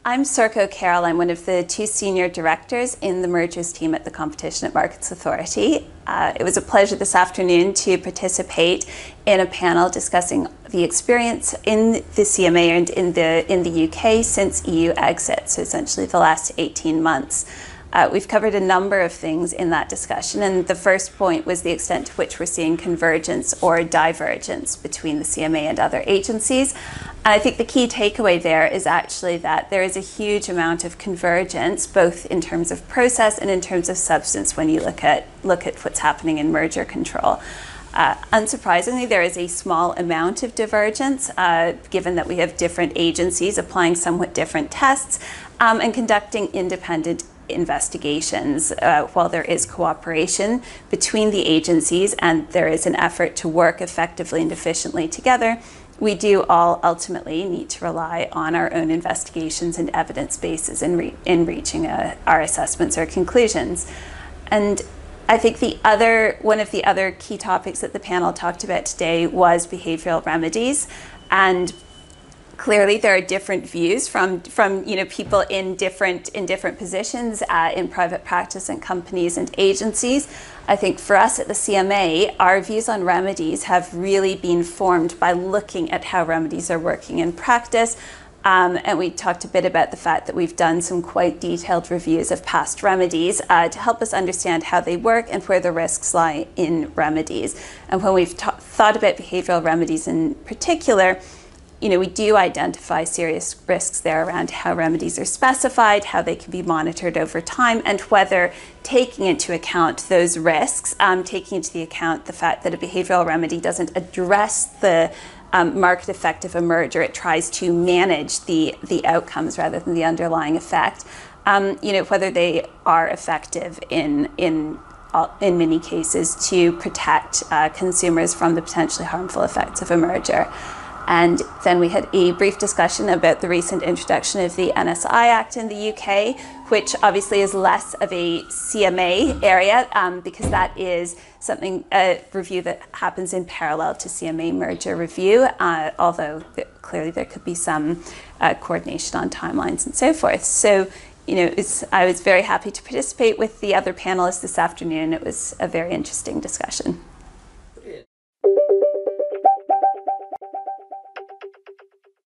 I'm Sorcha O'Carroll. I'm one of the 2 senior directors in the mergers team at the Competition and Markets Authority. It was a pleasure this afternoon to participate in a panel discussing the experience in the CMA and in the UK since EU exit, so essentially the last 18 months. We've covered a number of things in that discussion, and the first point was the extent to which we're seeing convergence or divergence between the CMA and other agencies. And I think the key takeaway there is actually that there is a huge amount of convergence, both in terms of process and in terms of substance, when you look at what's happening in merger control. Unsurprisingly, there is a small amount of divergence, given that we have different agencies applying somewhat different tests and conducting independent investigations. While there is cooperation between the agencies and there is an effort to work effectively and efficiently together, we do all ultimately need to rely on our own investigations and evidence bases in reaching our assessments or conclusions. And I think one of the other key topics that the panel talked about today was behavioral remedies. And clearly, there are different views from people in different positions in private practice and companies and agencies. I think for us at the CMA, our views on remedies have really been formed by looking at how remedies are working in practice. And we talked a bit about the fact that we've done some quite detailed reviews of past remedies to help us understand how they work and where the risks lie in remedies. And when we've thought about behavioral remedies in particular, we do identify serious risks there around how remedies are specified, how they can be monitored over time, and whether taking into account those risks, taking into account the fact that a behavioral remedy doesn't address the market effect of a merger, it tries to manage the outcomes rather than the underlying effect, whether they are effective in many cases to protect consumers from the potentially harmful effects of a merger. And then we had a brief discussion about the recent introduction of the NSI Act in the UK, which obviously is less of a CMA area because that is a review that happens in parallel to CMA merger review, although clearly there could be some coordination on timelines and so forth. So, I was very happy to participate with the other panelists this afternoon. It was a very interesting discussion.